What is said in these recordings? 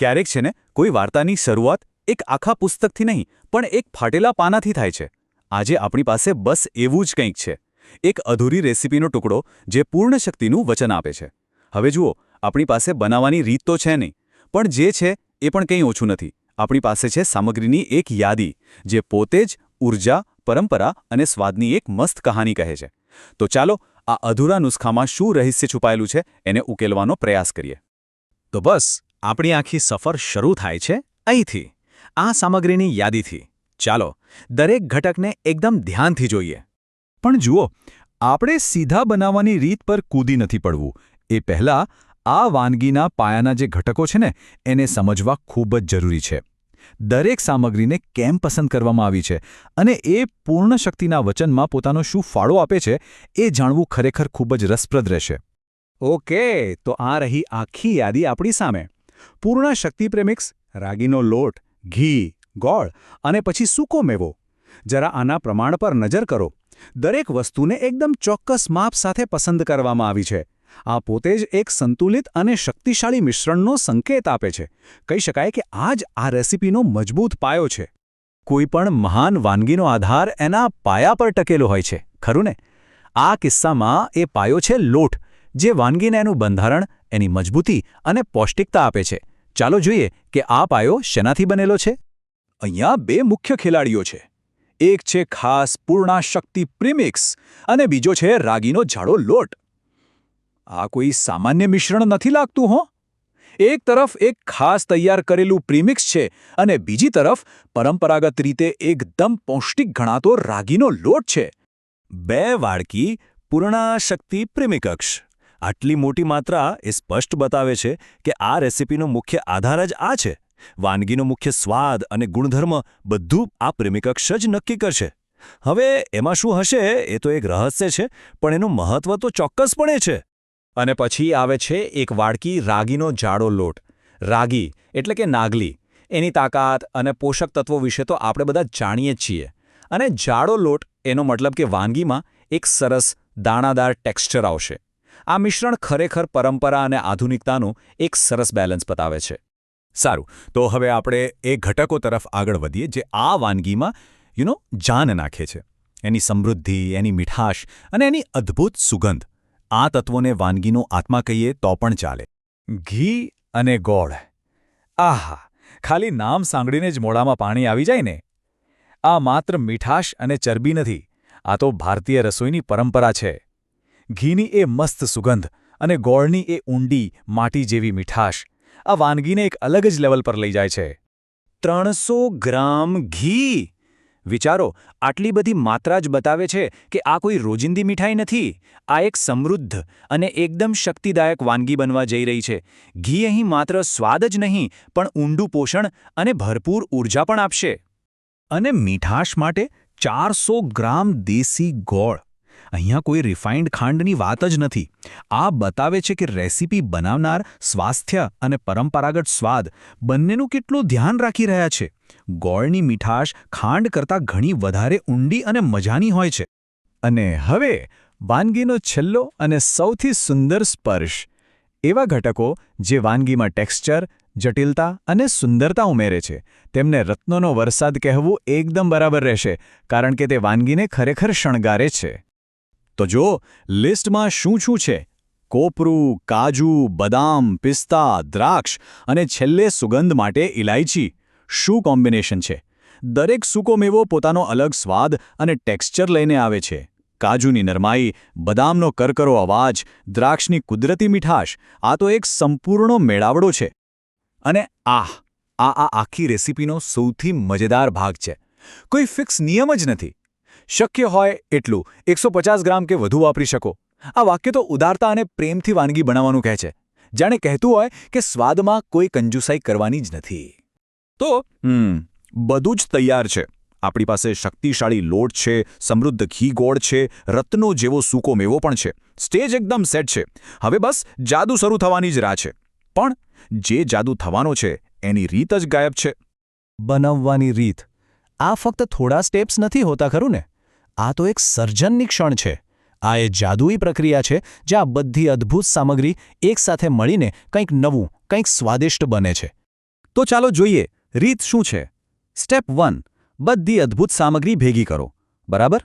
ક્યારેક છે ને કોઈ વાર્તાની શરૂઆત એક આખા પુસ્તકથી નહીં પણ એક ફાટેલા પાનાથી થાય છે. આજે આપણી પાસે બસ એવું જ કંઈક છે, એક અધૂરી રેસીપીનો ટુકડો જે પૂર્ણ શક્તિનું વચન આપે છે. હવે જુઓ, આપણી પાસે બનાવવાની રીત તો છે નહીં, પણ જે છે એ પણ કંઈ ઓછું નથી. આપણી પાસે છે સામગ્રીની એક યાદી જે પોતે જ ઊર્જા, પરંપરા અને સ્વાદની એક મસ્ત કહાની કહે છે. તો ચાલો આ અધૂરા નુસ્ખામાં શું રહસ્ય છુપાયેલું છે એને ઉકેલવાનો પ્રયાસ કરીએ. તો બસ આપણી આખી સફર શરૂ થાય છે અહીંથી, આ સામગ્રીની યાદીથી. ચાલો દરેક ઘટકને એકદમ ધ્યાનથી જોઈએ. પણ જુઓ, આપણે સીધા બનાવવાની રીત પર કૂદી નથી પડવું. એ પહેલાં આ વાનગીના પાયાના જે ઘટકો છે ને એને સમજવા ખૂબ જ જરૂરી છે. દરેક સામગ્રીને કેમ પસંદ કરવામાં આવી છે અને એ પૂર્ણ શક્તિના વચનમાં પોતાનો શું ફાળો આપે છે એ જાણવું ખરેખર ખૂબ જ રસપ્રદ રહેશે. ઓકે, તો આ રહી આખી યાદી આપણી સામે. પૂર્ણ શક્તિ પ્રેમિક્સ, રાગીનો લોટ, ઘી, ગોળ અને પછી સૂકો મેવો. જરા આના પ્રમાણ પર નજર કરો. દરેક વસ્તુને એકદમ ચોક્કસ માપ સાથે પસંદ કરવામાં આવી છે. આ પોતે જ એક સંતુલિત અને શક્તિશાળી મિશ્રણનો સંકેત આપે છે. કહી શકાય કે આ જ આ રેસીપીનો મજબૂત પાયો છે. કોઈ પણ મહાન વાનગીનો આધાર એના પાયા પર ટકેલો હોય છે, ખરું ને? આ કિસ્સામાં એ પાયો છે લોટ, જે વાનગીને એનું બંધારણ, એની મજબૂતી અને પૌષ્ટિકતા આપે છે. ચાલો જોઈએ કે આ પાયો શેનાથી બનેલો છે. અહીંયા બે મુખ્ય ખેલાડીઓ છે. એક છે ખાસ પૂર્ણા શક્તિ પ્રીમિક્સ અને બીજો છે રાગીનો જાડો લોટ. આ કોઈ સામાન્ય મિશ્રણ નથી લાગતું, હો? એક તરફ એક ખાસ તૈયાર કરેલું પ્રીમિક્સ છે અને બીજી તરફ પરંપરાગત રીતે એકદમ પૌષ્ટિક ગણાતો રાગીનો લોટ છે. બે વાડકી પૂર્ણા શક્તિ પ્રીમિક્સ. આટલી મોટી માત્રા એ સ્પષ્ટ બતાવે છે કે આ રેસીપીનો મુખ્ય આધાર જ આ છે. વાનગીનો મુખ્ય સ્વાદ અને ગુણધર્મ બધું આ પ્રીમિક્સ જ નક્કી કરશે. હવે એમાં શું હશે એ તો એક રહસ્ય છે, પણ એનું મહત્વ તો ચોક્કસપણે છે. અને પછી આવે છે એક વાડકી રાગીનો જાડો લોટ. રાગી એટલે કે નાગલી. એની તાકાત અને પોષક તત્વો વિશે તો આપણે બધા જાણીએ જ છીએ. અને જાડો લોટ એનો મતલબ કે વાનગીમાં એક સરસ દાણાદાર ટેક્સચર આવશે. આ મિશ્રણ ખરેખર પરંપરા અને આધુનિકતાનું એક સરસ બેલેન્સ બતાવે છે. સારું, તો હવે આપણે એ ઘટકો તરફ આગળ વધીએ જે આ વાનગીમાં જાન નાખે છે. એની સમૃદ્ધિ, એની મીઠાશ અને એની અદ્ભુત સુગંધ. આ તત્વોને વાનગીનો આત્મા કહીએ તો પણ ચાલે. ઘી અને ગોળ. આહા, ખાલી નામ સાંભળીને જ મોઢામાં પાણી આવી જાય ને. આ માત્ર મીઠાશ અને ચરબી નથી, આ તો ભારતીય રસોઈની પરંપરા છે. ઘીની એ મસ્ત સુગંધ અને ગોળની એ ઊંડી, માટી જેવી મીઠાશ આ વાનગીને એક અલગ જ લેવલ પર લઈ જાય છે. 300 ગ્રામ ઘી. વિચારો, આટલી બધી માત્રા જ બતાવે છે કે આ કોઈ રોજિંદી મીઠાઈ નથી. આ એક સમૃદ્ધ અને એકદમ શક્તિદાયક વાનગી બનવા જઈ રહી છે. ઘી અહીં માત્ર સ્વાદ જ નહીં પણ ઊંડું પોષણ અને ભરપૂર ઊર્જા પણ આપશે. અને મીઠાશ માટે 400 ગ્રામ દેશી ગોળ. અહીંયા કોઈ રિફાઇન્ડ ખાંડની વાત જ નથી. આ બતાવે છે કે રેસીપી બનાવનાર સ્વાસ્થ્ય અને પરંપરાગત સ્વાદ બંનેનું કેટલું ધ્યાન રાખી રહ્યા છે. ગોળની મીઠાશ ખાંડ કરતાં ઘણી વધારે ઊંડી અને મજાની હોય છે. અને હવે વાનગીનો છેલ્લો અને સૌથી સુંદર સ્પર્શ. એવા ઘટકો જે વાનગીમાં ટેક્સચર, જટિલતા અને સુંદરતા ઉમેરે છે. તેમને રત્નોનો વરસાદ કહેવું એકદમ બરાબર રહેશે, કારણ કે તે વાનગીને ખરેખર શણગારે છે. તો જો લિસ્ટમાં શું છે: કોપરું, કાજુ, બદામ, પિસ્તા, દ્રાક્ષ અને છેલ્લે સુગંધ માટે ઇલાયચી. શું કોમ્બિનેશન છે! દરેક સૂકો મેવો પોતાનો અલગ સ્વાદ અને ટેક્સચર લઈને આવે છે. કાજુની નરમાઈ, બદામનો કરકરો અવાજ, દ્રાક્ષની કુદરતી મીઠાશ, આ તો એક સંપૂર્ણ મેળાવડો છે. અને આ આખી રેસીપીનો સૌથી મજેદાર ભાગ છે. કોઈ ફિક્સ નિયમ જ નથી. શક્ય હોય એટલું 150 ગ્રામ કે વધુ વાપરી શકો. આ વાક્ય તો ઉદારતા અને પ્રેમથી વાનગી બનાવવાનું કહે છે. જાણે કહેતું હોય કે સ્વાદમાં કોઈ કંજુસાઈ કરવાની જ નથી. તો બધું જ તૈયાર છે. આપણી પાસે શક્તિશાળી લોટ છે, સમૃદ્ધ ઘી ગોળ છે, રત્નો જેવો સૂકો મેવો પણ છે. સ્ટેજ એકદમ સેટ છે. હવે બસ જાદુ શરૂ થવાની જ રાહ છે. પણ જે જાદુ થવાનો છે એની રીત જ ગાયબ છે. બનાવવાની રીત. આ ફક્ત થોડા સ્ટેપ્સ નથી હોતા, ખરું ને? આ તો એક સર્જનની ક્ષણ છે. આ એ જાદુઈ પ્રક્રિયા છે જ્યાં બધી અદ્ભુત સામગ્રી એકસાથે મળીને કંઈક નવું, કંઈક સ્વાદિષ્ટ બને છે. તો ચાલો જોઈએ રીત શું છે. સ્ટેપ 1, બધી અદ્ભુત સામગ્રી ભેગી કરો. બરાબર?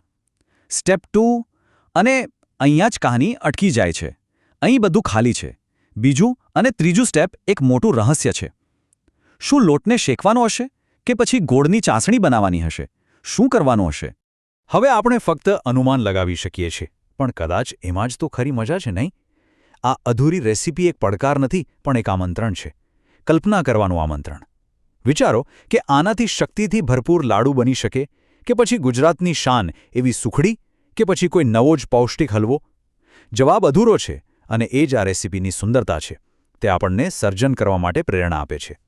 સ્ટેપ 2, અને અહીંયા જ કહાની અટકી જાય છે. અહીં બધું ખાલી છે. બીજું અને ત્રીજું સ્ટેપ એક મોટું રહસ્ય છે. શું લોટને શેકવાનો હશે કે પછી ગોળની ચાસણી બનાવવાની હશે? શું કરવાનું હશે? હવે આપણે ફક્ત અનુમાન લગાવી શકીએ છીએ, પણ કદાચ એમાં જ તો ખરી મજા છે, નહીં? આ અધૂરી રેસીપી એક પડકાર નથી, પણ એક આમંત્રણ છે. કલ્પના કરવાનું આમંત્રણ. વિચારો કે આનાથી શક્તિથી ભરપૂર લાડુ બની શકે, કે પછી ગુજરાતની શાન એવી સુખડી, કે પછી કોઈ નવો જ પૌષ્ટિક હલવો. જવાબ અધૂરો છે, અને એ જ આ રેસીપીની સુંદરતા છે. તે આપણને સર્જન કરવા માટે પ્રેરણા આપે છે.